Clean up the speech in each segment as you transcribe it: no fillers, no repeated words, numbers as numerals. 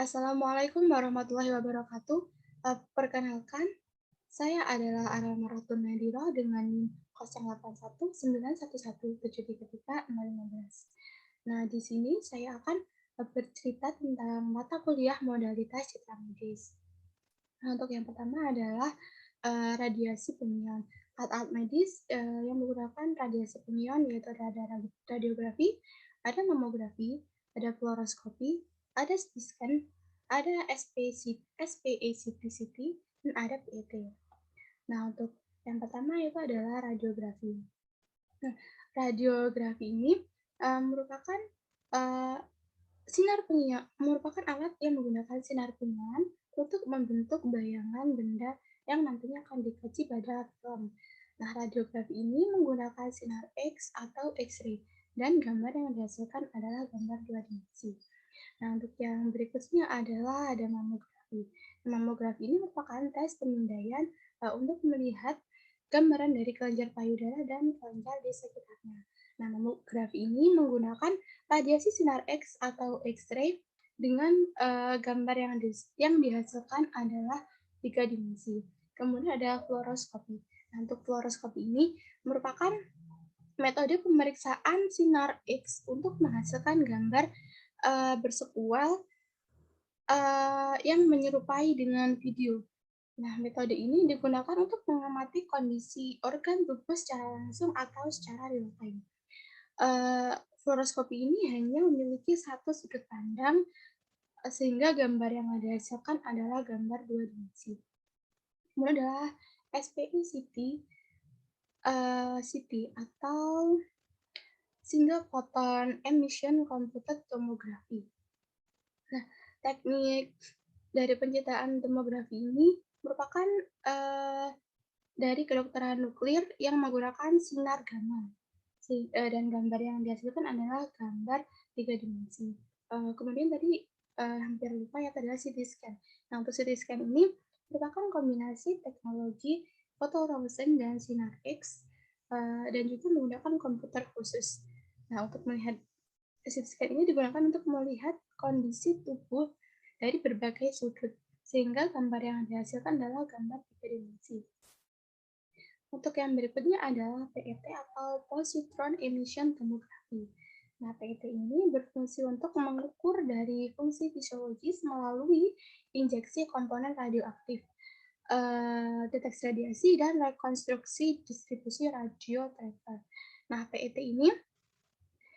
Assalamualaikum warahmatullahi wabarakatuh. Perkenalkan, saya adalah Arama Ratun Nadira dengan NIM 081911733015. Nah, di sini saya akan bercerita tentang mata kuliah modalitas citra medis. Nah, untuk yang pertama adalah radiasi penion. Alat-alat medis yang menggunakan radiasi penion yaitu ada radiografi, ada mamografi, ada fluoroskopi, ada CT scan, ada SPACT, dan ada PET. Nah, untuk yang pertama itu adalah radiografi. Nah, radiografi ini merupakan uh, merupakan alat yang menggunakan sinar penion untuk membentuk bayangan benda yang nantinya akan dikaji pada film. Nah, radiografi ini menggunakan sinar X atau X-ray, dan gambar yang dihasilkan adalah gambar dua dimensi. Nah, untuk yang berikutnya adalah ada mamografi. Mamografi ini merupakan tes pemindaian untuk melihat gambaran dari kelenjar payudara dan kelenjar di sekitarnya. Nah, mamografi ini menggunakan radiasi sinar X atau X-ray dengan gambar yang dihasilkan adalah tiga dimensi. Kemudian ada fluoroskopi. Nah, untuk fluoroskopi ini merupakan metode pemeriksaan sinar X untuk menghasilkan gambar bersekuel yang menyerupai dengan video. Nah, metode ini digunakan untuk mengamati kondisi organ tubuh secara langsung atau secara real time. Fluoroskopi ini hanya memiliki satu sudut pandang, sehingga gambar yang dihasilkan adalah gambar dua dimensi. Kemudian adalah SPECT, CT atau Single Photon Emission Computed Tomography. Nah, teknik dari pencitraan tomografi ini merupakan dari kedokteran nuklir yang menggunakan sinar gamma. Dan gambar yang dihasilkan adalah gambar tiga dimensi. Kemudian tadi hampir lupa ya, adalah CT scan. Nah, untuk CT scan ini merupakan kombinasi teknologi fotoronsen dan sinar X dan juga menggunakan komputer khusus. Nah, untuk melihat CT scan ini digunakan untuk melihat kondisi tubuh dari berbagai sudut, sehingga gambar yang dihasilkan adalah gambar tiga dimensi. Untuk yang berikutnya adalah PET atau Positron Emission Tomography. Nah, PET ini berfungsi untuk mengukur dari fungsi fisiologis melalui injeksi komponen radioaktif, deteksi radiasi, dan rekonstruksi distribusi radiotracer. Nah, PET ini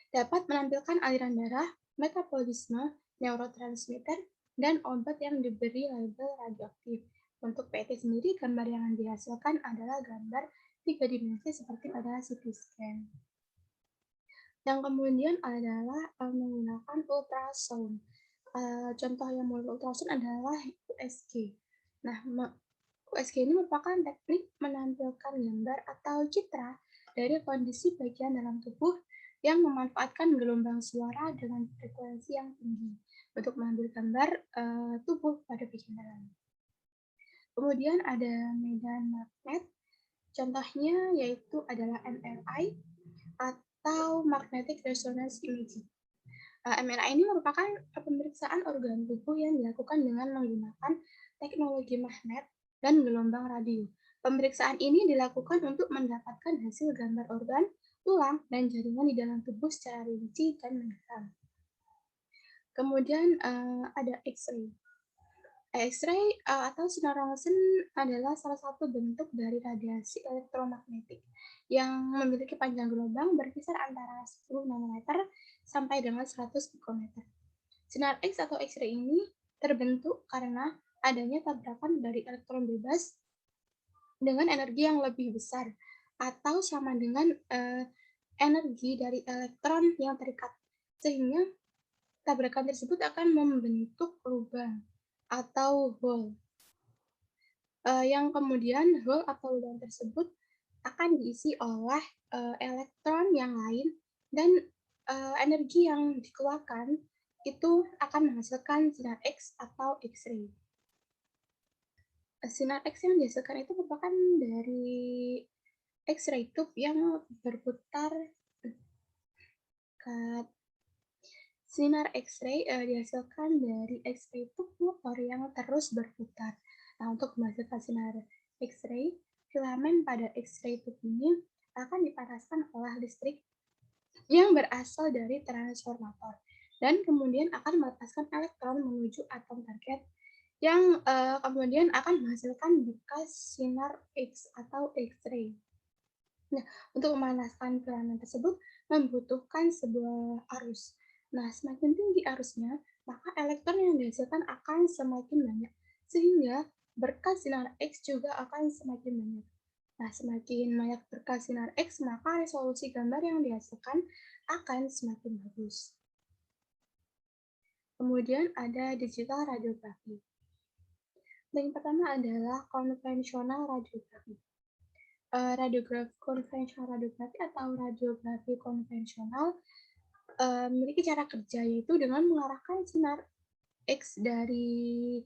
dapat menampilkan aliran darah, metabolisme, neurotransmitter, dan obat yang diberi label radioaktif. Untuk PET sendiri, gambar yang dihasilkan adalah gambar tiga dimensi seperti pada CT scan. Yang kemudian adalah menggunakan ultrasound. Contoh yang menggunakan ultrasound adalah USG. Nah, USG ini merupakan teknik menampilkan gambar atau citra dari kondisi bagian dalam tubuh yang memanfaatkan gelombang suara dengan frekuensi yang tinggi untuk mengambil gambar tubuh pada bagian dalam. Kemudian ada medan magnet, contohnya yaitu adalah MRI atau Magnetic Resonance Imaging. MRI ini merupakan pemeriksaan organ tubuh yang dilakukan dengan menggunakan teknologi magnet dan gelombang radio. Pemeriksaan ini dilakukan untuk mendapatkan hasil gambar organ, tulang, dan jaringan di dalam tubuh secara rinci dan mendalam. Kemudian ada X-ray. X-ray atau sinar rongsen adalah salah satu bentuk dari radiasi elektromagnetik yang memiliki panjang gelombang berkisar antara 10 nanometer sampai dengan 100 pikometer. Sinar X atau X-ray ini terbentuk karena adanya tabrakan dari elektron bebas dengan energi yang lebih besar atau sama dengan energi dari elektron yang terikat, sehingga tabrakan tersebut akan membentuk lubang atau hole, yang kemudian hole atau lubang tersebut akan diisi oleh elektron yang lain, dan energi yang dikeluarkan itu akan menghasilkan sinar X atau X-ray. Sinar X yang dihasilkan itu merupakan dari X-ray tube yang berputar Sinar X-ray dihasilkan dari X-ray tube motor yang terus berputar. Nah, untuk menghasilkan sinar X-ray, filamen pada X-ray tube ini akan dipanaskan oleh listrik yang berasal dari transformator dan kemudian akan melepaskan elektron menuju atom target yang kemudian akan menghasilkan bekas sinar X atau X-ray. Nah, untuk memanaskan filamen tersebut membutuhkan sebuah arus. Nah, semakin tinggi arusnya, maka elektron yang dihasilkan akan semakin banyak, sehingga berkas sinar X juga akan semakin banyak. Nah, semakin banyak berkas sinar X, maka resolusi gambar yang dihasilkan akan semakin bagus. Kemudian ada digital radiografi. Yang pertama adalah konvensional radiografi. Radiografi konvensional radiografi atau radiografi konvensional memiliki cara kerja yaitu dengan mengarahkan sinar X dari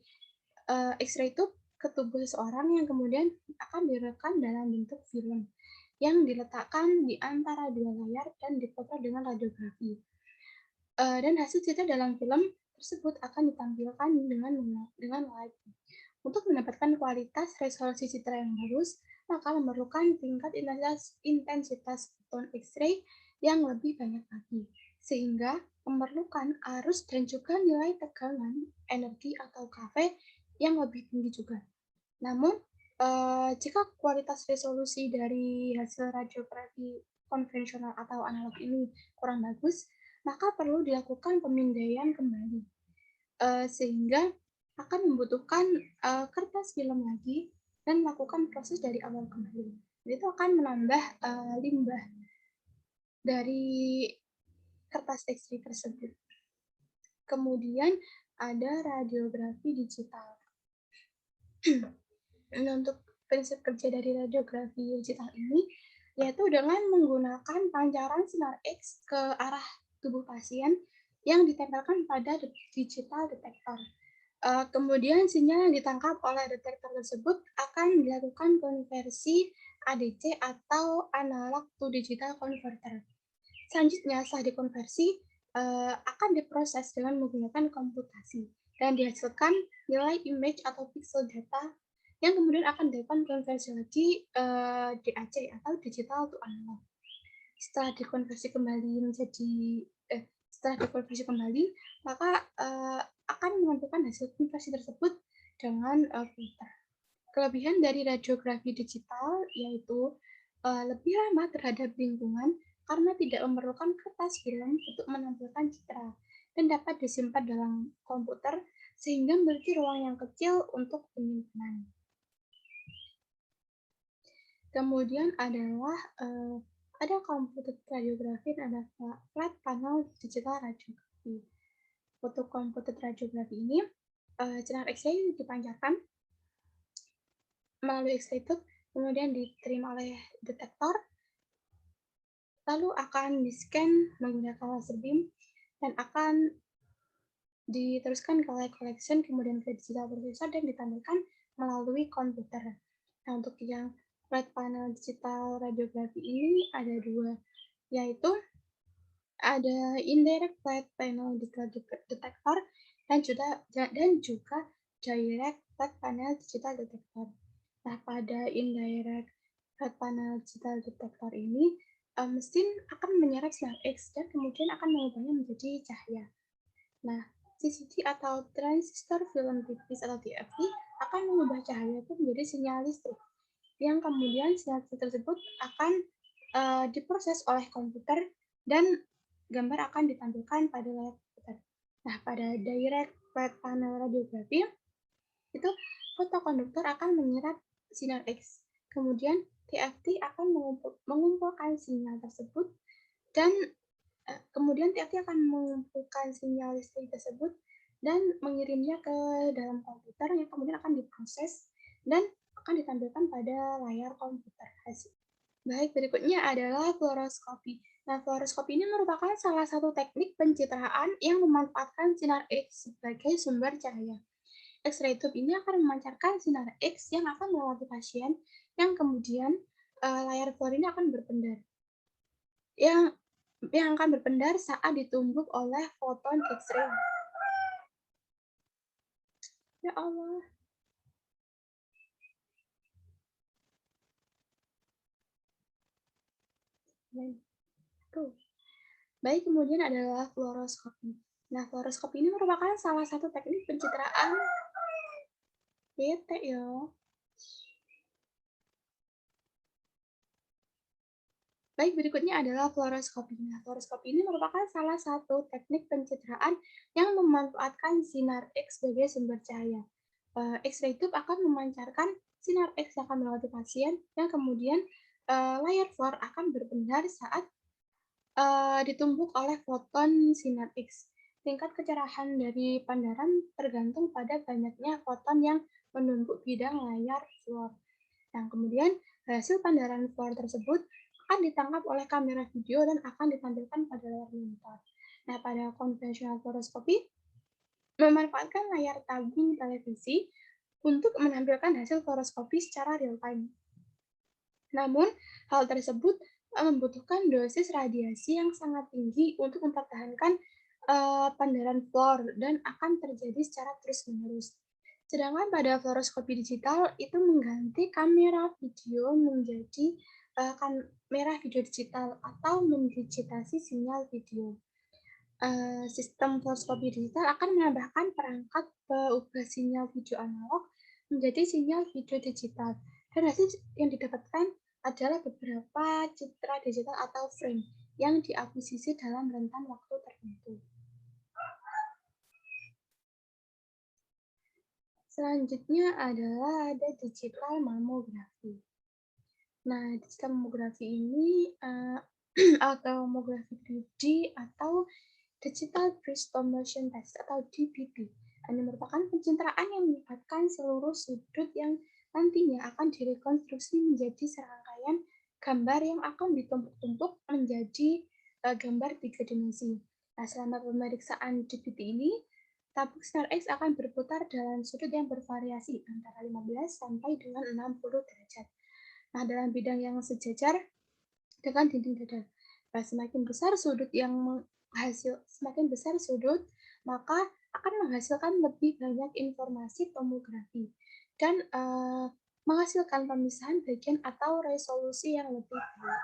X-ray tube ke tubuh seseorang yang kemudian akan direkam dalam bentuk film yang diletakkan di antara dua layar dan dipotret dengan radiografi. Dan hasil citra dalam film tersebut akan ditampilkan dengan live. Untuk mendapatkan kualitas resolusi citra yang bagus, maka memerlukan tingkat intensitas foton X-ray yang lebih banyak lagi, sehingga memerlukan arus dan juga nilai tegangan energi atau KV yang lebih tinggi juga. Namun, jika kualitas resolusi dari hasil radiografi konvensional atau analog ini kurang bagus, maka perlu dilakukan pemindaian kembali, sehingga akan membutuhkan kertas film lagi dan melakukan proses dari awal kembali. Itu akan menambah limbah dari kertas X-ray tersebut. Kemudian ada radiografi digital. Untuk prinsip kerja dari radiografi digital ini yaitu dengan menggunakan pancaran sinar X ke arah tubuh pasien yang ditempelkan pada digital detektor. Kemudian sinyal yang ditangkap oleh detektor tersebut akan dilakukan konversi ADC atau analog to digital converter. Selanjutnya setelah dikonversi akan diproses dengan menggunakan komputasi dan dihasilkan nilai image atau pixel data yang kemudian akan dilakukan konversi lagi DAC atau digital to analog. Setelah dikonversi kembali maka akan menentukan hasil konversi tersebut dengan filter. Kelebihan dari radiografi digital yaitu lebih ramah terhadap lingkungan karena tidak memerlukan kertas film untuk menampilkan citra dan dapat disimpan dalam komputer sehingga memiliki ruang yang kecil untuk penyimpanan. Kemudian adalah ada komputer radiografi dan ada flat panel digital radiografi. Untuk komputer radiografi ini, sinar X-ray dipancarkan melalui X-ray tube, kemudian diterima oleh detektor, lalu akan di-scan menggunakan laser beam, dan akan diteruskan ke light collection, kemudian ke digital processor, dan ditampilkan melalui komputer. Nah, untuk yang flat panel digital radiografi ini ada dua, yaitu ada indirect flat panel digital detector dan juga direct flat panel digital detector. Nah, pada indirect flat panel digital detector ini, mesin akan menyerap sinar X dan kemudian akan mengubahnya menjadi cahaya. Nah, CCD atau transistor film tipis atau TFT akan mengubah cahaya itu menjadi sinyal listrik yang kemudian sinyal listrik tersebut akan diproses oleh komputer dan gambar akan ditampilkan pada layar komputer. Nah, pada direct flat panel radiografi itu fotokonduktor akan menyerap sinar X. Kemudian TFT akan mengumpulkan sinyal tersebut dan kemudian TFT akan mengumpulkan sinyal listrik tersebut dan mengirimnya ke dalam komputer yang kemudian akan diproses dan akan ditampilkan pada layar komputer hasil. Baik, berikutnya adalah fluoroskopi. Nah, fluoroskopi ini merupakan salah satu teknik pencitraan yang memanfaatkan sinar X sebagai sumber cahaya. X-ray tube ini akan memancarkan sinar X yang akan melewati pasien, yang kemudian layar fluor ini akan berpendar. Yang yang akan berpendar saat ditumbuk oleh foton X-ray. Ya Allah. Tuh. Baik, kemudian adalah fluoroskopi. Nah, fluoroskopi ini merupakan salah satu teknik pencitraan bete ya. Baik, berikutnya adalah fluoroskopi. Nah, fluoroskopi ini merupakan salah satu teknik pencitraan yang memanfaatkan sinar X sebagai sumber cahaya. X-ray tube akan memancarkan sinar X yang akan melewati pasien, yang kemudian layar fluor akan berpendar saat ditumbuk oleh foton sinar X. Tingkat kecerahan dari pandaran tergantung pada banyaknya foton yang menumpuk bidang layar fluor. Yang kemudian hasil pandaran fluor tersebut akan ditangkap oleh kamera video dan akan ditampilkan pada layar monitor. Nah, pada konvensional fluoroskopi memanfaatkan layar tabung televisi untuk menampilkan hasil fluoroskopi secara real time. Namun, hal tersebut membutuhkan dosis radiasi yang sangat tinggi untuk mempertahankan pandaran fluor dan akan terjadi secara terus-menerus. Sedangkan pada fluoroskopi digital itu mengganti kamera video menjadi kamera video digital atau mendigitasi sinyal video. Sistem fluoroskopi digital akan menambahkan perangkat pengubah sinyal video analog menjadi sinyal video digital. Dan hasil yang didapatkan adalah beberapa citra digital atau frame yang diakuisisi dalam rentan waktu tertentu. Selanjutnya adalah ada digital mamografi. Nah, digital mamografi ini atau mamografi 3D atau Digital Breast Stimulation Test atau DBT. Ini merupakan pencitraan yang melibatkan seluruh sudut yang nantinya akan direkonstruksi menjadi serangkaian gambar yang akan ditumpuk-tumpuk menjadi gambar 3 dimensi. Nah, selama pemeriksaan DBT ini, tabung sinar X akan berputar dalam sudut yang bervariasi antara 15 sampai dengan 60 derajat. Nah, dalam bidang yang sejajar dengan dinding dada. Nah, semakin besar sudut yang semakin besar sudut, maka akan menghasilkan lebih banyak informasi tomografi dan menghasilkan pemisahan bagian atau resolusi yang lebih baik.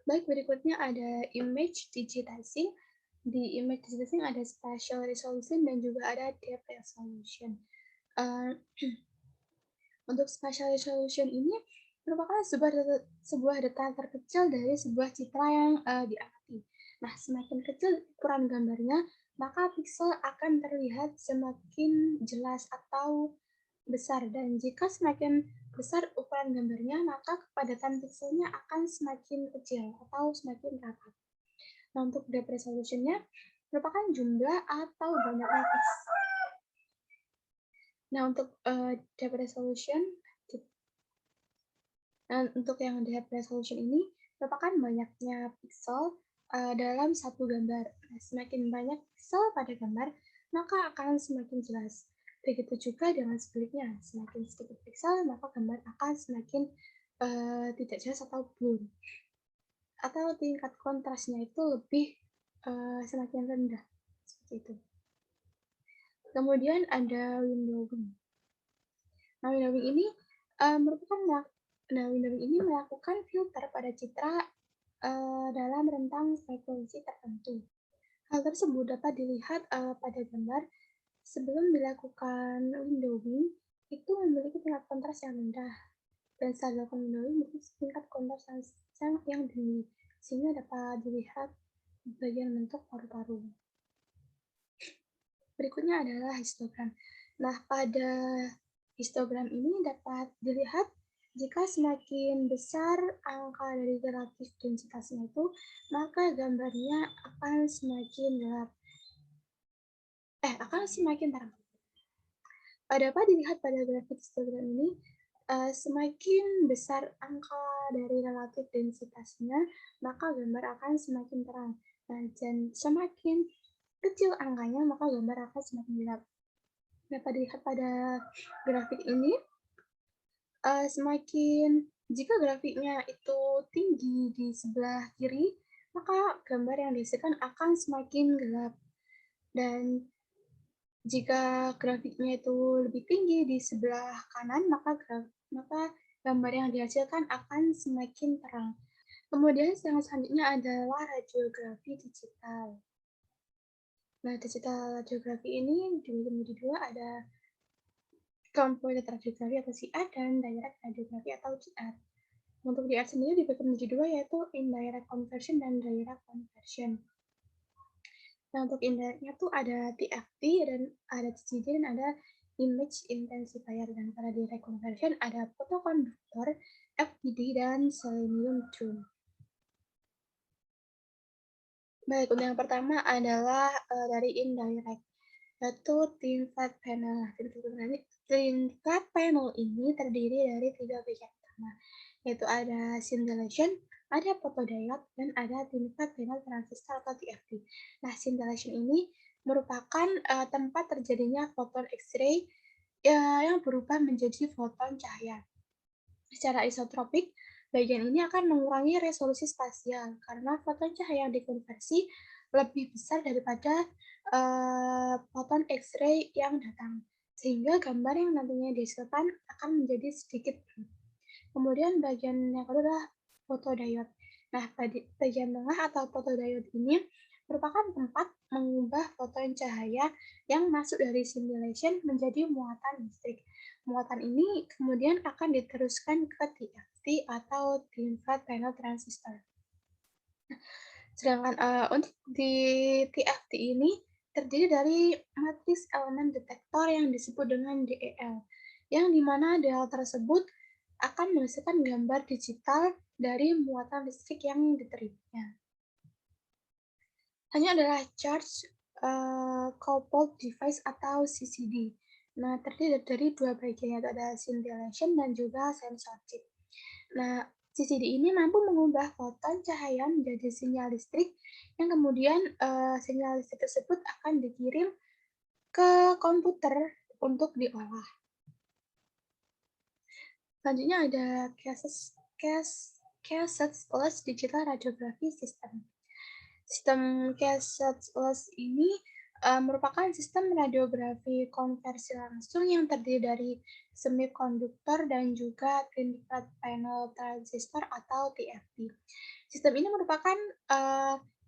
Baik, berikutnya ada image digitizing. Di image digitizing ada spatial resolution dan juga ada depth resolution. Untuk spatial resolution ini merupakan sebuah data terkecil dari sebuah citra yang diamati. Nah, semakin kecil ukuran gambarnya, maka piksel akan terlihat semakin jelas atau besar. Dan jika semakin besar ukuran gambarnya, maka kepadatan pikselnya akan semakin kecil atau semakin rapat. Nah, untuk depth resolution-nya merupakan jumlah atau banyaknya piksel. Nah, untuk depth resolution, untuk yang depth resolution ini merupakan banyaknya piksel dalam satu gambar. Nah, semakin banyak piksel pada gambar, maka akan semakin jelas. Begitu juga dengan sebaliknya, semakin sedikit piksel, maka gambar akan semakin tidak jelas atau blur. Atau tingkat kontrasnya itu lebih semakin rendah, seperti itu. Kemudian ada windowing. Nah, windowing ini merupakan windowing ini melakukan filter pada citra dalam rentang frekuensi tertentu. Hal tersebut dapat dilihat pada gambar sebelum dilakukan windowing itu memiliki tingkat kontras yang rendah dan setelah dilakukan windowing memiliki tingkat kontras yang tinggi sehingga dapat dilihat bagian bentuk paru-paru. Berikutnya adalah histogram. Nah, pada histogram ini dapat dilihat jika semakin besar angka dari relatif densitasnya itu, maka gambarnya akan semakin gelap. Akan semakin terang. Dapat dilihat pada grafik histogram ini, semakin besar angka dari relatif densitasnya, maka gambar akan semakin terang. Nah, dan semakin kecil angkanya, maka gambar akan semakin gelap. Dapat dilihat pada grafik ini, semakin Jika grafiknya itu tinggi di sebelah kiri, maka gambar yang dihasilkan akan semakin gelap. Dan jika grafiknya itu lebih tinggi di sebelah kanan, maka gambar yang dihasilkan akan semakin terang. Kemudian yang selanjutnya adalah radiografi digital. Nah, digital radiografi ini dibagi menjadi dua, ada computed radiografi atau CR dan direct radiografi atau DR. Untuk DR sendiri dibagi menjadi dua, yaitu indirect conversion dan direct conversion. Nah, untuk indirectnya tuh ada TFT dan ada TCD dan ada image intensifier, dan pada direct conversion ada photokonduktor, FPD, dan selenium 2. Baik, untuk yang pertama adalah dari indirect, yaitu thin flat panel. Thin flat panel ini terdiri dari 3 bagian utama, yaitu ada scintillation, ada photodiode, dan ada thin flat panel transistor atau TFT. Nah, scintillation ini merupakan tempat terjadinya foton X-ray yang berubah menjadi foton cahaya. Secara isotropik, bagian ini akan mengurangi resolusi spasial karena foton cahaya yang dikonversi lebih besar daripada foton X-ray yang datang, sehingga gambar yang nantinya dihasilkan akan menjadi sedikit blur. Kemudian bagian yang kedua adalah photodiode. Nah, bagian tengah atau photodiode ini merupakan tempat mengubah foton cahaya yang masuk dari scintillation menjadi muatan listrik. Muatan ini kemudian akan diteruskan ke TFT atau thin flat panel transistor. Sedangkan untuk di TFT ini terdiri dari matriks elemen detektor yang disebut dengan DEL, yang dimana DEL tersebut akan menghasilkan gambar digital dari muatan listrik yang diterimanya. Hanya adalah charge coupled device atau CCD. Nah, terdiri dari dua bagian, yaitu ada scintillation dan juga sensor chip. Nah, CCD ini mampu mengubah foton cahaya menjadi sinyal listrik yang kemudian sinyal listrik tersebut akan dikirim ke komputer untuk diolah. Selanjutnya ada cassettes digital radiography system. Sistem cassettes ini merupakan sistem radiografi konversi langsung yang terdiri dari semikonduktor dan juga thin flat panel transistor atau TFT. Sistem ini merupakan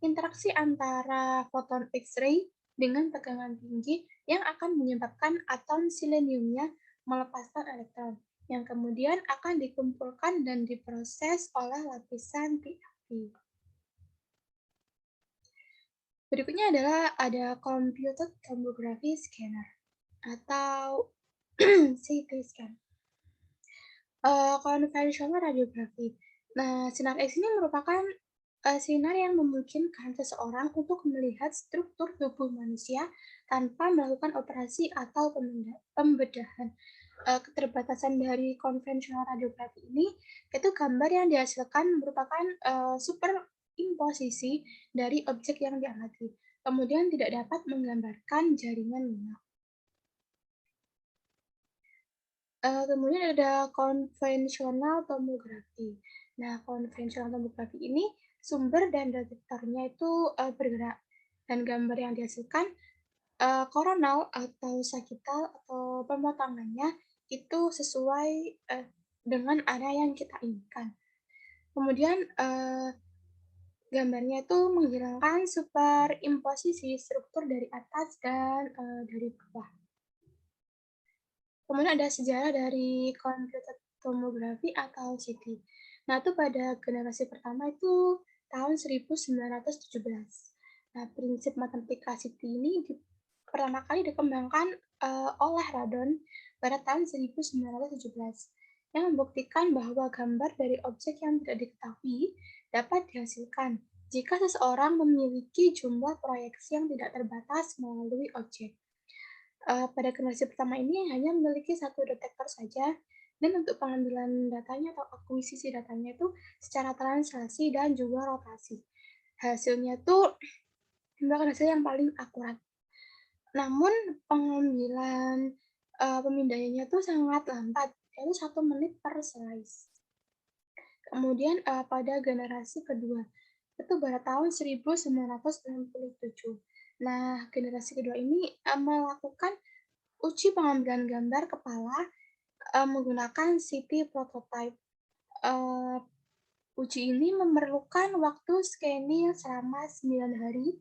interaksi antara foton X-ray dengan tegangan tinggi yang akan menyebabkan atom seleniumnya melepaskan elektron, yang kemudian akan dikumpulkan dan diproses oleh lapisan TFT. Berikutnya adalah ada computed tomography scanner atau CT scan. Konvensional radiografi. Nah, sinar X ini merupakan sinar yang memungkinkan seseorang untuk melihat struktur tubuh manusia tanpa melakukan operasi atau pembedahan. Keterbatasan dari konvensional radiografi ini, itu gambar yang dihasilkan merupakan superimposisi dari objek yang diamati, kemudian tidak dapat menggambarkan jaringan lunak. Kemudian ada konvensional tomografi. Nah, konvensional tomografi ini sumber dan detektornya itu bergerak, dan gambar yang dihasilkan koronal atau sagital atau pemotongannya itu sesuai dengan area yang kita inginkan. Kemudian gambarnya itu menghilangkan superimposisi struktur dari atas dan dari bawah. Kemudian ada sejarah dari computed tomography atau CT. Nah, itu pada generasi pertama itu tahun 1917. Nah, prinsip matematika CT ini pertama kali dikembangkan oleh Radon pada tahun 1917, yang membuktikan bahwa gambar dari objek yang tidak diketahui dapat dihasilkan jika seseorang memiliki jumlah proyeksi yang tidak terbatas melalui objek. Pada generasi pertama ini hanya memiliki satu detektor saja, dan untuk pengambilan datanya atau akuisisi datanya itu secara translasi dan juga rotasi. Hasilnya tuh merupakan hasil yang paling akurat. Namun pengambilan pemindaiannya tuh sangat lambat, yaitu 1 menit per slice. Kemudian pada generasi kedua, itu pada tahun 1997. Nah, generasi kedua ini melakukan uji pengambilan gambar kepala menggunakan CT prototype. Eee, Uji ini memerlukan waktu scanning selama 9 hari,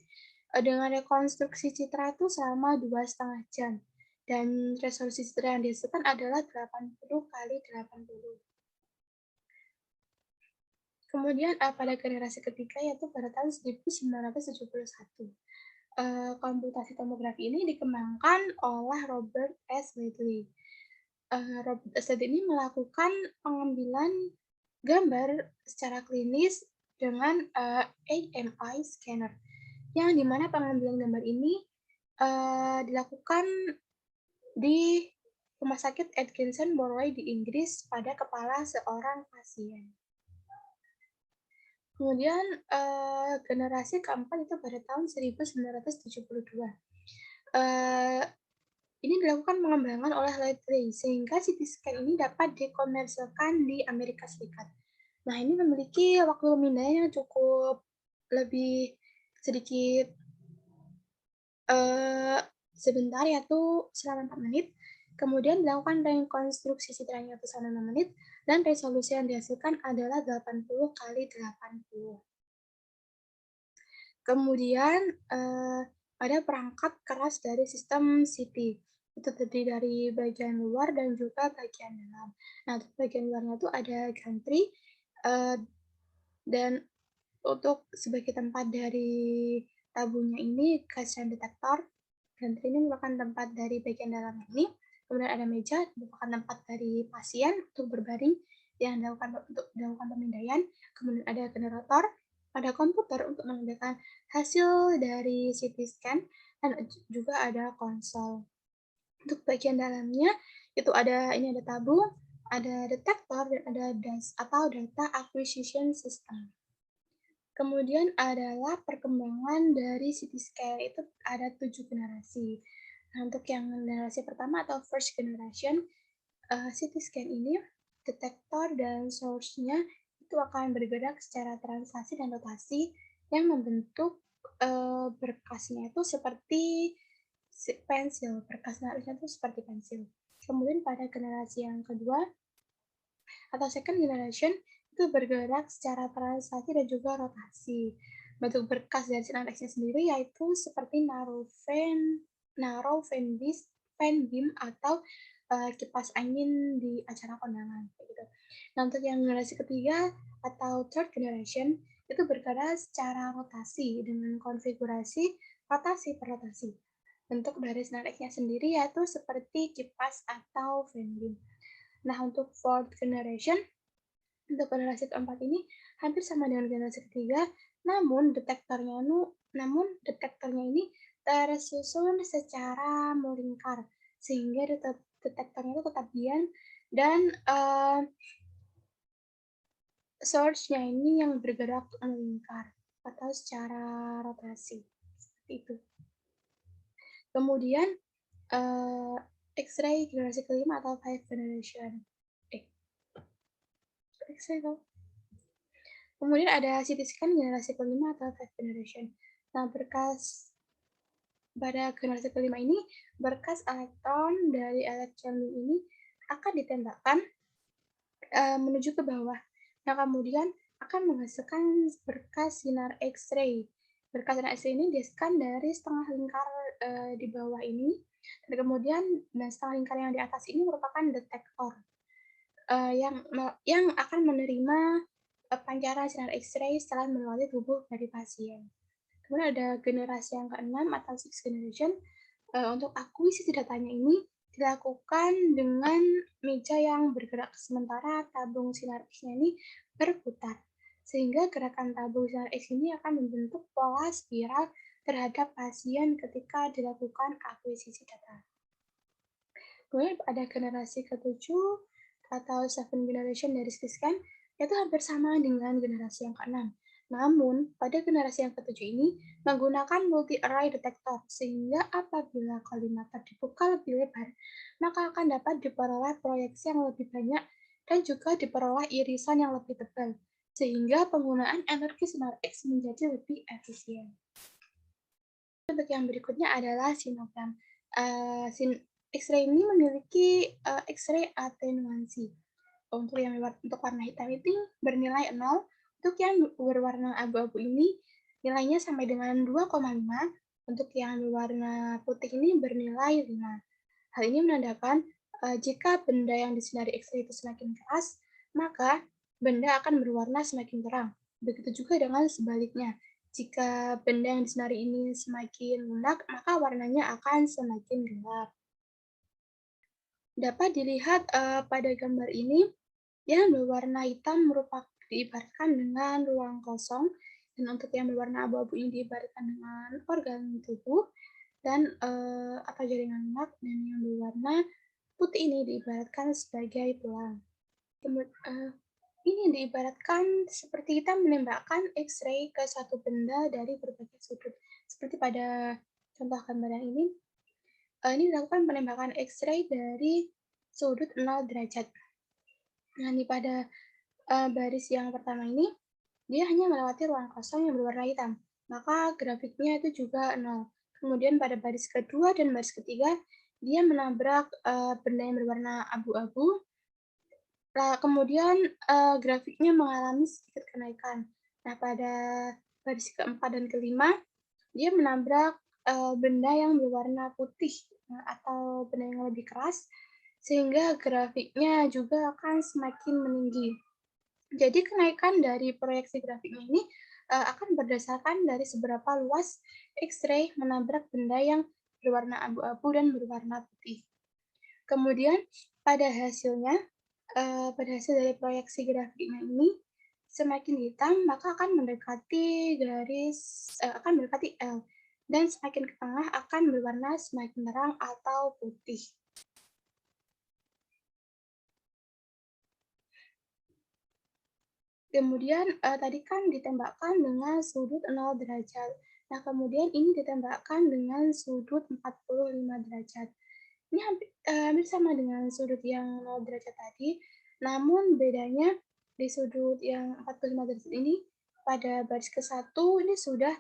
dengan rekonstruksi citra itu selama 2,5 jam, dan resolusi citra yang dihasilkan adalah 80 kali 80. Kemudian, pada generasi ketiga yaitu pada tahun 1971. Komputasi tomografi ini dikembangkan oleh Robert S. Wadley. Robert S. Wadley ini melakukan pengambilan gambar secara klinis dengan AMI scanner, yang dimana pengambilan gambar ini dilakukan di Rumah Sakit Atkinson Borley di Inggris pada kepala seorang pasien. Kemudian generasi keempat itu pada tahun 1972. Eee, ini dilakukan pengembangan oleh Ledley sehingga CT scan ini dapat dikomersilkan di Amerika Serikat. Nah, ini memiliki waktu pemindaian yang cukup lebih sedikit eee, sebentar, yaitu selama 4 menit, kemudian dilakukan rekonstruksi citranya itu selama 6 menit, dan resolusi yang dihasilkan adalah 80 kali 80. Kemudian, ada perangkat keras dari sistem CT. Itu terdiri dari bagian luar dan juga bagian dalam. Nah, untuk bagian luarnya tuh ada gantry, eee, dan untuk sebagai tempat dari tabungnya ini Gaussian detektor. Gantry ini merupakan tempat dari bagian dalam ini. Kemudian ada meja, merupakan tempat dari pasien untuk berbaring yang dilakukan pemindaian. Kemudian ada generator, ada komputer untuk menandakan hasil dari CT scan, dan juga ada konsol. Untuk bagian dalamnya itu ada tabung, ada detektor, dan ada DAS atau Data Acquisition System. Kemudian adalah perkembangan dari CT scan, itu ada 7 generasi. Nah, untuk yang generasi pertama atau first generation, CT scan ini detektor dan source-nya itu akan bergerak secara translasi dan rotasi yang membentuk berkasnya itu seperti pensil, berkas nariknya itu seperti pensil. Kemudian pada generasi yang kedua atau second generation itu bergerak secara translasi dan juga rotasi. Bentuk berkas dari sinar X-nya sendiri yaitu seperti narrow fan beam atau kipas angin di acara kondangan kayak gitu. Nah, untuk yang generasi ketiga atau third generation itu bergerak secara rotasi dengan konfigurasi rotasi per rotasi. Bentuk dari sinar X-nya sendiri yaitu seperti kipas atau fan beam. Nah, untuk fourth generation, untuk generasi keempat ini hampir sama dengan generasi ketiga, namun detektornya ini tersusun secara melingkar, sehingga detektornya itu tetap diam, dan source-nya ini yang bergerak melingkar atau secara rotasi, seperti itu. Kemudian X-ray generasi kelima atau fifth generation. X-ray dong. Kemudian ada CT scan generasi kelima atau fifth generation. Nah, pada generasi kelima ini, berkas elektron dari elektron beam ini akan ditembakkan menuju ke bawah. Nah, kemudian akan menghasilkan berkas sinar X-ray. Berkas sinar X-ray ini dihasilkan dari setengah lingkar di bawah ini, dan kemudian setengah lingkar yang di atas ini merupakan detektor yang akan menerima pancaran sinar X-ray setelah melewati tubuh dari pasien. Kemudian ada generasi yang keenam atau sixth generation. Untuk akuisisi datanya ini dilakukan dengan meja yang bergerak, sementara tabung sinar X-nya ini berputar. Sehingga gerakan tabung sinar X ini akan membentuk pola spiral terhadap pasien ketika dilakukan akuisisi data. Kemudian ada generasi ketujuh atau seventh generation dari CT scan, itu hampir sama dengan generasi yang keenam. Namun, pada generasi yang ketujuh ini menggunakan multi-array detector, sehingga apabila kolimator dibuka lebih lebar, maka akan dapat diperoleh proyeksi yang lebih banyak dan juga diperoleh irisan yang lebih tebal, sehingga penggunaan energi sinar X menjadi lebih efisien. Bentuk yang berikutnya adalah sinogram. X-ray ini memiliki X-ray atenuansi. Untuk warna hitam ini bernilai 0, untuk yang berwarna abu-abu ini nilainya sampai dengan 2,5, untuk yang berwarna putih ini bernilai 5. Hal ini menandakan jika benda yang disinari X-ray itu semakin keras, maka benda akan berwarna semakin terang. Begitu juga dengan sebaliknya. Jika benda yang disinari ini semakin lunak, maka warnanya akan semakin gelap. Dapat dilihat pada gambar ini, yang berwarna hitam merupakan diibaratkan dengan ruang kosong, dan untuk yang berwarna abu-abu ini diibaratkan dengan organ tubuh dan atau jaringan lemak, dan yang berwarna putih ini diibaratkan sebagai tulang. Ini diibaratkan seperti kita menembakkan X-ray ke suatu benda dari berbagai sudut. Seperti pada contoh gambar yang ini dilakukan penembakan X-ray dari sudut 0 derajat. Nah, ini pada baris yang pertama ini, dia hanya melewati ruang kosong yang berwarna hitam, maka grafiknya itu juga 0. Kemudian pada baris kedua dan baris ketiga, dia menabrak benda yang berwarna abu-abu. Nah, kemudian grafiknya mengalami sedikit kenaikan. Nah, pada baris keempat dan kelima, dia menabrak benda yang berwarna putih atau benda yang lebih keras, sehingga grafiknya juga akan semakin meninggi. Jadi kenaikan dari proyeksi grafiknya ini akan berdasarkan dari seberapa luas X-ray menabrak benda yang berwarna abu-abu dan berwarna putih. Kemudian pada hasilnya, pada hasil dari proyeksi grafiknya ini, semakin hitam maka akan mendekati akan mendekati L, dan semakin ke tengah akan berwarna semakin terang atau putih. Kemudian tadi kan ditembakkan dengan sudut 0 derajat. Nah, kemudian ini ditembakkan dengan sudut 45 derajat. Ini hampir sama dengan sudut yang 0 derajat tadi, namun bedanya di sudut yang 45 derajat ini, pada baris ke-1 ini sudah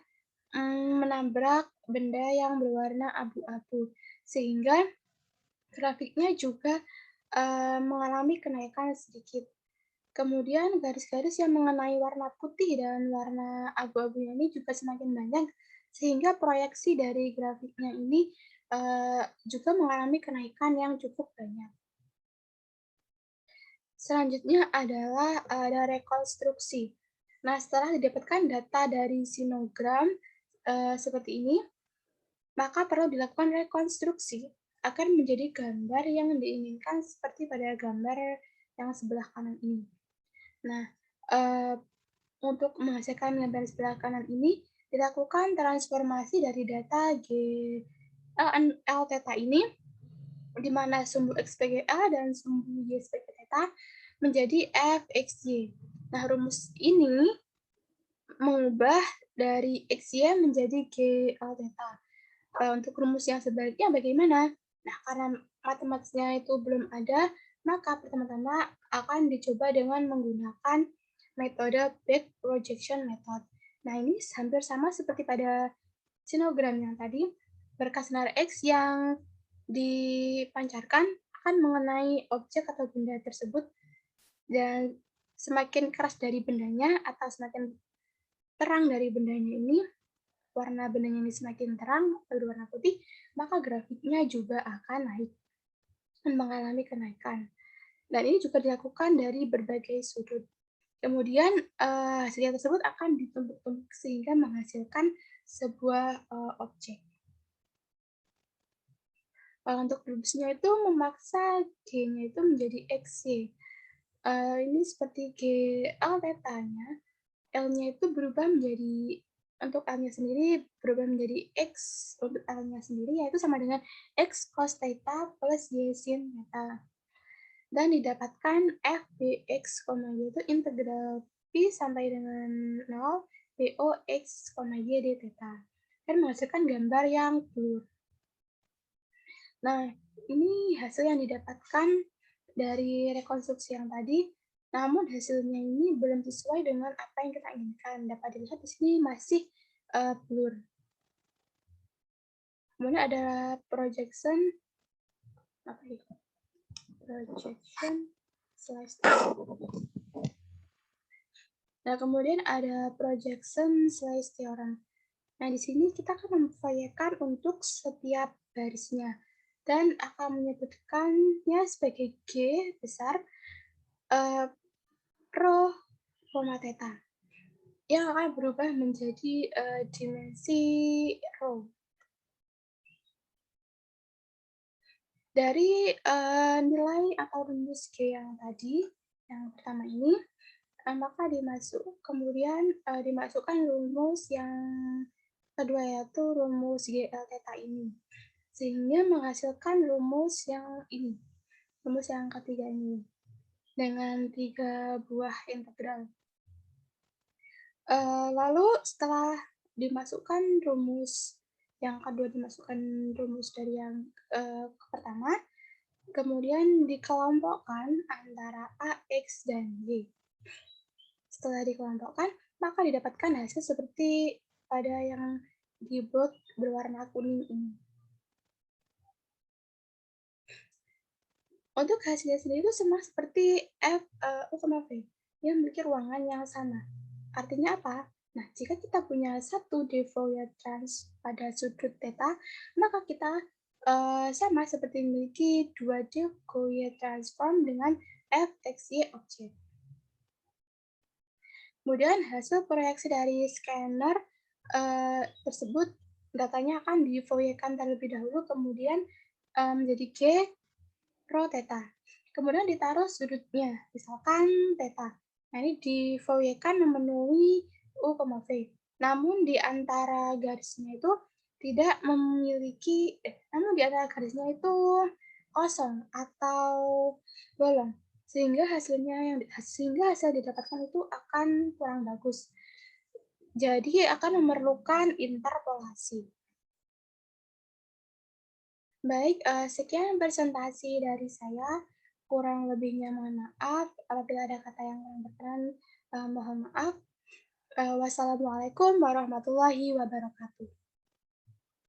menabrak benda yang berwarna abu-abu, sehingga grafiknya juga mengalami kenaikan sedikit. Kemudian garis-garis yang mengenai warna putih dan warna abu-abunya ini juga semakin banyak, sehingga proyeksi dari grafiknya ini juga mengalami kenaikan yang cukup banyak. Selanjutnya adalah ada rekonstruksi. Nah, setelah didapatkan data dari sinogram seperti ini, maka perlu dilakukan rekonstruksi agar menjadi gambar yang diinginkan seperti pada gambar yang sebelah kanan ini. Nah, untuk menghasilkan gambar sebelah kanan ini, dilakukan transformasi dari data L theta ini, di mana sumbu X sebagai A dan sumbu Y sebagai theta, menjadi F, X, Y. Nah, rumus ini mengubah dari XY menjadi G L theta. Untuk rumus yang sebaliknya bagaimana? Nah, karena matematisnya itu belum ada, maka pertama-tama akan dicoba dengan menggunakan metode back projection method. Nah, ini hampir sama seperti pada sinogram yang tadi. Berkas sinar X yang dipancarkan akan mengenai objek atau benda tersebut, dan semakin keras dari bendanya atau semakin terang dari bendanya ini, warna bendanya ini semakin terang atau berwarna putih, maka grafiknya juga akan naik dan mengalami kenaikan. Dan ini juga dilakukan dari berbagai sudut. Kemudian hasil tersebut akan ditumpuk-tumpuk sehingga menghasilkan sebuah objek. Untuk rumusnya itu memaksa G-nya itu menjadi XY. Ini seperti G L theta-nya, L-nya itu berubah menjadi, untuk L-nya sendiri berubah menjadi X untuk L-nya sendiri, yaitu sama dengan X cos theta plus Y sin theta. Dan didapatkan F Bx, Y itu integral Pi sampai dengan 0 BO X, Y d theta. Dan menghasilkan gambar yang blur. Nah, ini hasil yang didapatkan dari rekonstruksi yang tadi, namun hasilnya ini belum sesuai dengan apa yang kita inginkan. Dapat dilihat di sini masih blur. Kemudian ada projection, apa itu? Projection slash. Nah, kemudian ada projection slash theorem. Nah, di sini kita akan memproyekkan untuk setiap garisnya dan akan menyebutkannya sebagai G besar rho, theta yang akan berubah menjadi dimensi rho. Dari nilai atau rumus G yang tadi, yang pertama ini, maka kemudian dimasukkan rumus yang kedua, yaitu rumus GL theta ini, sehingga menghasilkan rumus yang ini, rumus yang ketiga ini, dengan 3 buah integral. Lalu setelah dimasukkan rumus yang kedua, dimasukkan rumus dari yang pertama, kemudian dikelompokkan antara A, X, dan Y. Setelah dikelompokkan, maka didapatkan hasil seperti pada yang di box berwarna kuning ini. Untuk hasilnya sendiri itu sama seperti U, V yang memiliki ruangan yang sama. Artinya apa? Nah, jika kita punya satu de Fourier trans pada sudut theta, maka kita sama seperti memiliki 2D Fourier transform dengan f, x, y objek. Kemudian hasil proyeksi dari scanner tersebut, datanya akan difourierkan terlebih dahulu, kemudian menjadi G rho theta. Kemudian ditaruh sudutnya, misalkan theta. Nah, ini difourierkan memenuhi U, V. Namun di antara garisnya itu tidak memiliki, namun di antara garisnya itu kosong atau bolong, sehingga hasil didapatkan itu akan kurang bagus. Jadi akan memerlukan interpolasi. Baik, sekian presentasi dari saya. Kurang lebihnya mohon maaf. Apabila ada kata yang kurang berkenan, mohon maaf. Wassalamualaikum warahmatullahi wabarakatuh.